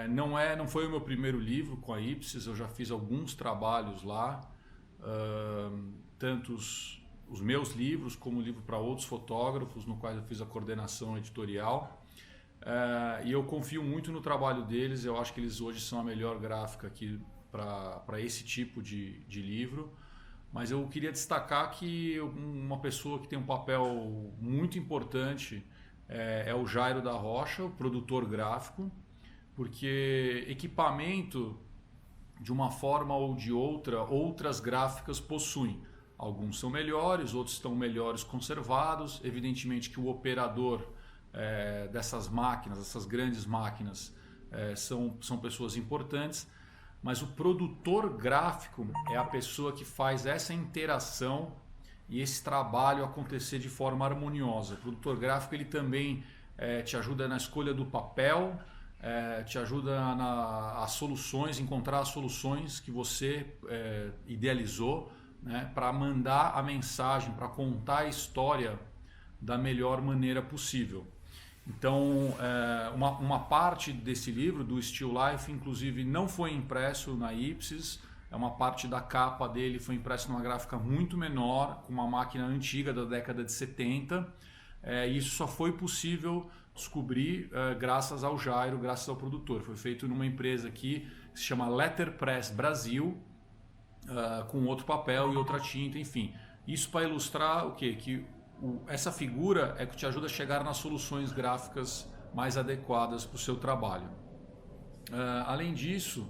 Não foi o meu primeiro livro com a Ipsis, eu já fiz alguns trabalhos lá, tanto os meus livros como livro para outros fotógrafos, no qual eu fiz a coordenação editorial. E eu confio muito no trabalho deles, eu acho que eles hoje são a melhor gráfica aqui para esse tipo de livro. Mas eu queria destacar que uma pessoa que tem um papel muito importante é o Jairo da Rocha, o produtor gráfico, porque equipamento, de uma forma ou de outra, outras gráficas possuem. Alguns são melhores, outros estão melhores conservados. Evidentemente que o operador dessas máquinas, essas grandes máquinas, são pessoas importantes, mas o produtor gráfico é a pessoa que faz essa interação e esse trabalho acontecer de forma harmoniosa. O produtor gráfico ele também te ajuda na escolha do papel, te ajuda as soluções, encontrar as soluções que você idealizou, né, para mandar a mensagem, para contar a história da melhor maneira possível. Então, uma parte desse livro, do Still Life, inclusive não foi impresso na Ipsis, uma parte da capa dele foi impressa numa gráfica muito menor, com uma máquina antiga da década de 70, e isso só foi possível descobrir graças ao Jairo, graças ao produtor. Foi feito numa empresa aqui que se chama Letterpress Brasil, com outro papel e outra tinta, enfim. Isso para ilustrar o quê? Que essa figura é que te ajuda a chegar nas soluções gráficas mais adequadas para o seu trabalho. Além disso,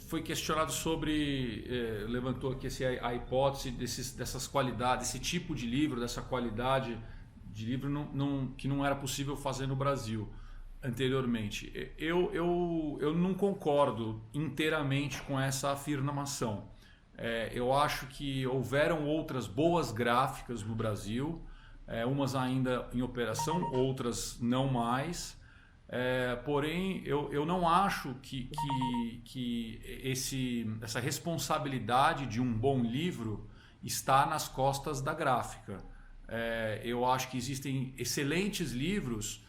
foi questionado sobre, levantou aqui a hipótese dessas qualidades, esse tipo de livro, dessa qualidade de livro que não era possível fazer no Brasil anteriormente. Eu não concordo inteiramente com essa afirmação. Eu acho que houveram outras boas gráficas no Brasil, umas ainda em operação, outras não mais. Porém, eu não acho que essa responsabilidade de um bom livro está nas costas da gráfica. Eu acho que existem excelentes livros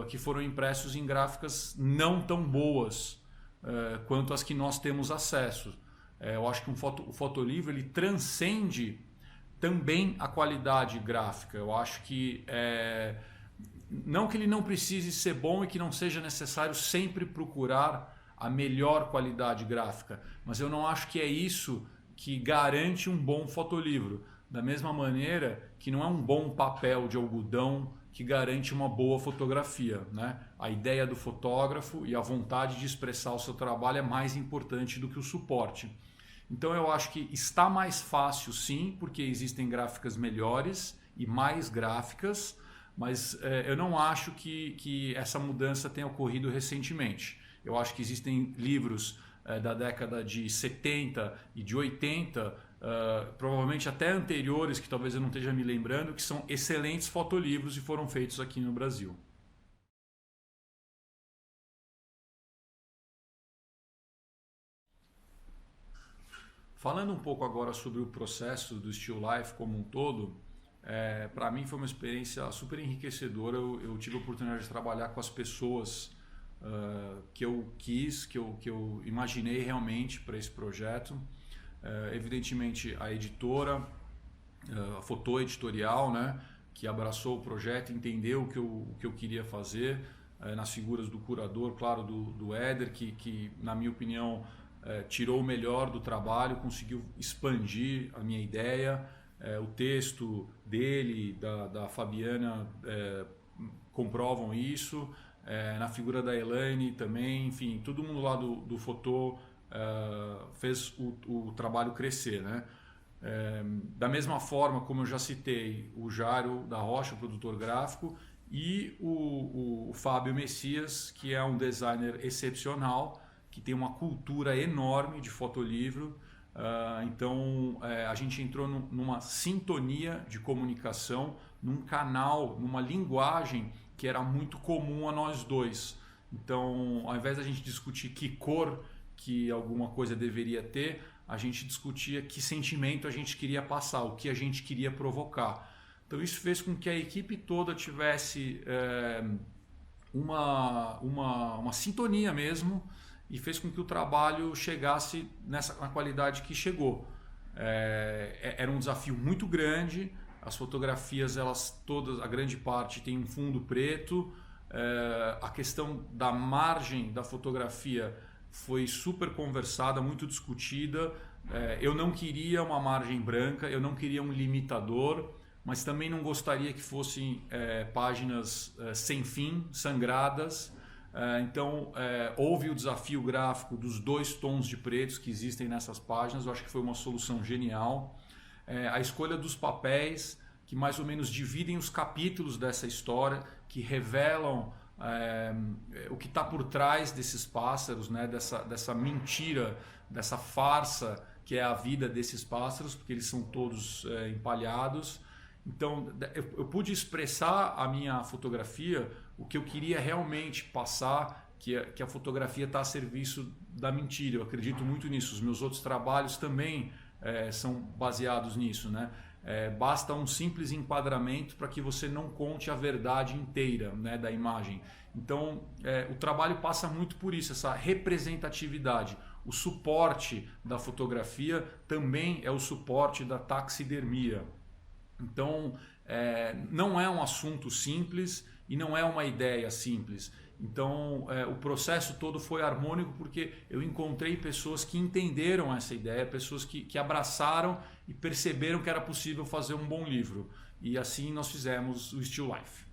que foram impressos em gráficas não tão boas quanto as que nós temos acesso. Eu acho que o fotolivro ele transcende também a qualidade gráfica. Eu acho que não que ele não precise ser bom e que não seja necessário sempre procurar a melhor qualidade gráfica, mas eu não acho que é isso que garante um bom fotolivro. Da mesma maneira que não é um bom papel de algodão que garante uma boa fotografia, né? A ideia do fotógrafo e a vontade de expressar o seu trabalho é mais importante do que o suporte. Então eu acho que está mais fácil sim, porque existem gráficas melhores e mais gráficas, mas eu não acho que essa mudança tenha ocorrido recentemente. Eu acho que existem livros da década de 70 e de 80, provavelmente até anteriores, que talvez eu não esteja me lembrando, que são excelentes fotolivros e foram feitos aqui no Brasil. Falando um pouco agora sobre o processo do Still Life como um todo, para mim foi uma experiência super enriquecedora. Eu tive a oportunidade de trabalhar com as pessoas que eu quis, que eu imaginei realmente para esse projeto. Evidentemente a editora, a Fotô Editorial, né, que abraçou o projeto, entendeu o que eu queria fazer, nas figuras do curador, claro, do Éder, que na minha opinião tirou o melhor do trabalho, conseguiu expandir a minha ideia. O texto dele, da Fabiana, comprovam isso, na figura da Elaine também, enfim, todo mundo lá do Fotô fez o trabalho crescer, né? Da mesma forma como eu já citei o Jairo da Rocha, o produtor gráfico, e o Fábio Messias, que é um designer excepcional, que tem uma cultura enorme de fotolivro. Então a gente entrou numa sintonia de comunicação, num canal, numa linguagem que era muito comum a nós dois. Então, ao invés da gente discutir que cor que alguma coisa deveria ter, a gente discutia que sentimento a gente queria passar, o que a gente queria provocar. Então isso fez com que a equipe toda tivesse uma sintonia mesmo, e fez com que o trabalho chegasse na qualidade que chegou. Era um desafio muito grande. As fotografias, elas todas, a grande parte, tem um fundo preto. A questão da margem da fotografia foi super conversada, muito discutida. Eu não queria uma margem branca, eu não queria um limitador, mas também não gostaria que fossem páginas sem fim, sangradas. Então houve o desafio gráfico dos 2 tons de pretos que existem nessas páginas. Eu acho que foi uma solução genial. A escolha dos papéis, que mais ou menos dividem os capítulos dessa história, que revelam o que está por trás desses pássaros, né? dessa mentira, dessa farsa que é a vida desses pássaros, porque eles são todos empalhados. Então eu pude expressar a minha fotografia, o que eu queria realmente passar, que a fotografia está a serviço da mentira. Eu acredito muito nisso. Os meus outros trabalhos também são baseados nisso, né? Basta um simples enquadramento para que você não conte a verdade inteira, né, da imagem. Então o trabalho passa muito por isso, essa representatividade. O suporte da fotografia também é o suporte da taxidermia. Então não é um assunto simples e não é uma ideia simples. Então o processo todo foi harmônico, porque eu encontrei pessoas que entenderam essa ideia, pessoas que abraçaram e perceberam que era possível fazer um bom livro. E assim nós fizemos o Still Life.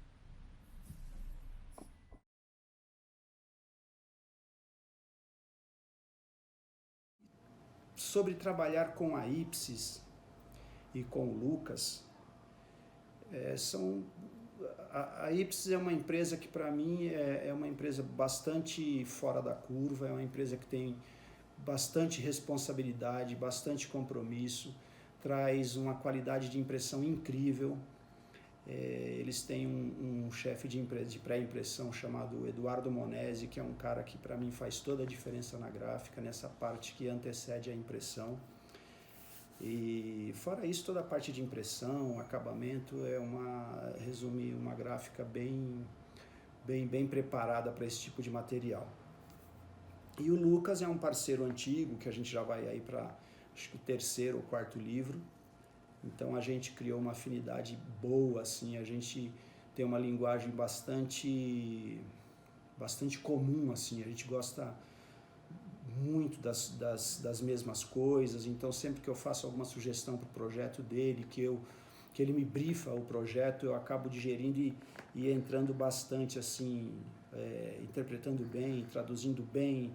Sobre trabalhar com a Ipsis e com o Lucas, a Ipsis é uma empresa que, para mim, é uma empresa bastante fora da curva, é uma empresa que tem bastante responsabilidade, bastante compromisso, traz uma qualidade de impressão incrível. Eles têm um chefe de pré-impressão chamado Eduardo Monesi, que é um cara que, para mim, faz toda a diferença na gráfica, nessa parte que antecede a impressão. E fora isso, toda a parte de impressão, acabamento, resume uma gráfica bem preparada para esse tipo de material. E o Lucas é um parceiro antigo, que a gente já vai aí para acho que o 3º ou 4º livro. Então a gente criou uma afinidade boa, assim, a gente tem uma linguagem bastante comum, assim, a gente gosta muito das mesmas coisas. Então sempre que eu faço alguma sugestão para o projeto dele, que ele me brifa o projeto, eu acabo digerindo e entrando bastante, assim, interpretando bem, traduzindo bem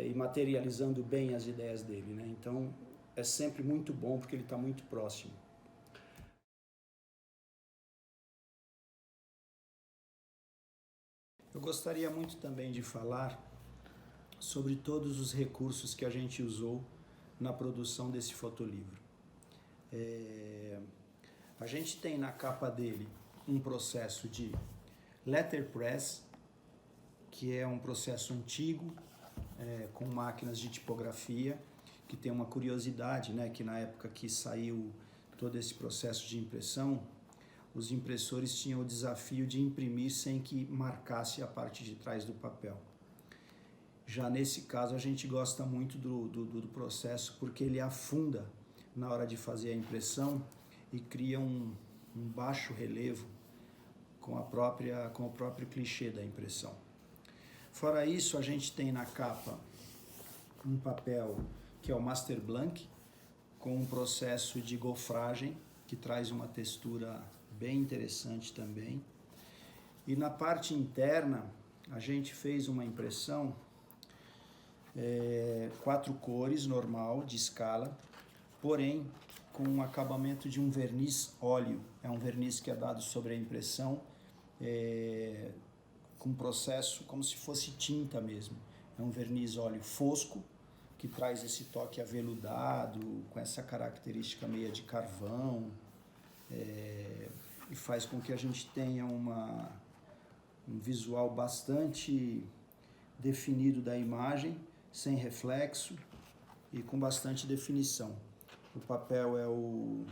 e materializando bem as ideias dele, né? Então é sempre muito bom, porque ele está muito próximo. Eu gostaria muito também de falar sobre todos os recursos que a gente usou na produção desse fotolivro. A gente tem na capa dele um processo de letterpress, que é um processo antigo, com máquinas de tipografia, que tem uma curiosidade, né, que na época que saiu todo esse processo de impressão, os impressores tinham o desafio de imprimir sem que marcasse a parte de trás do papel. Já nesse caso a gente gosta muito do processo, porque ele afunda na hora de fazer a impressão e cria um baixo relevo com o próprio clichê da impressão. Fora isso, a gente tem na capa um papel que é o Master Blank, com um processo de gofragem, que traz uma textura bem interessante também. E na parte interna, a gente fez uma impressão 4 cores, normal, de escala, porém com um acabamento de um verniz óleo. É um verniz que é dado sobre a impressão, com processo como se fosse tinta mesmo. É um verniz óleo fosco, que traz esse toque aveludado, com essa característica meia de carvão, e faz com que a gente tenha um visual bastante definido da imagem, sem reflexo e com bastante definição. O papel é o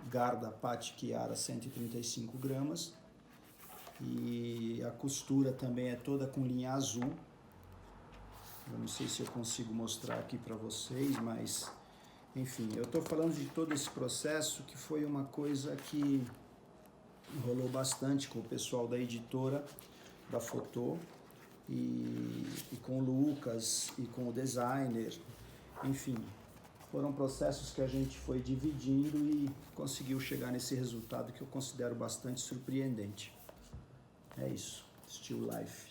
Garda Patti Chiara 135 gramas. E a costura também é toda com linha azul. Eu não sei se eu consigo mostrar aqui para vocês, mas enfim, eu estou falando de todo esse processo que foi uma coisa que rolou bastante com o pessoal da editora, da Fotô, e com o Lucas e com o designer. Enfim, foram processos que a gente foi dividindo e conseguiu chegar nesse resultado que eu considero bastante surpreendente. É isso, Still Life.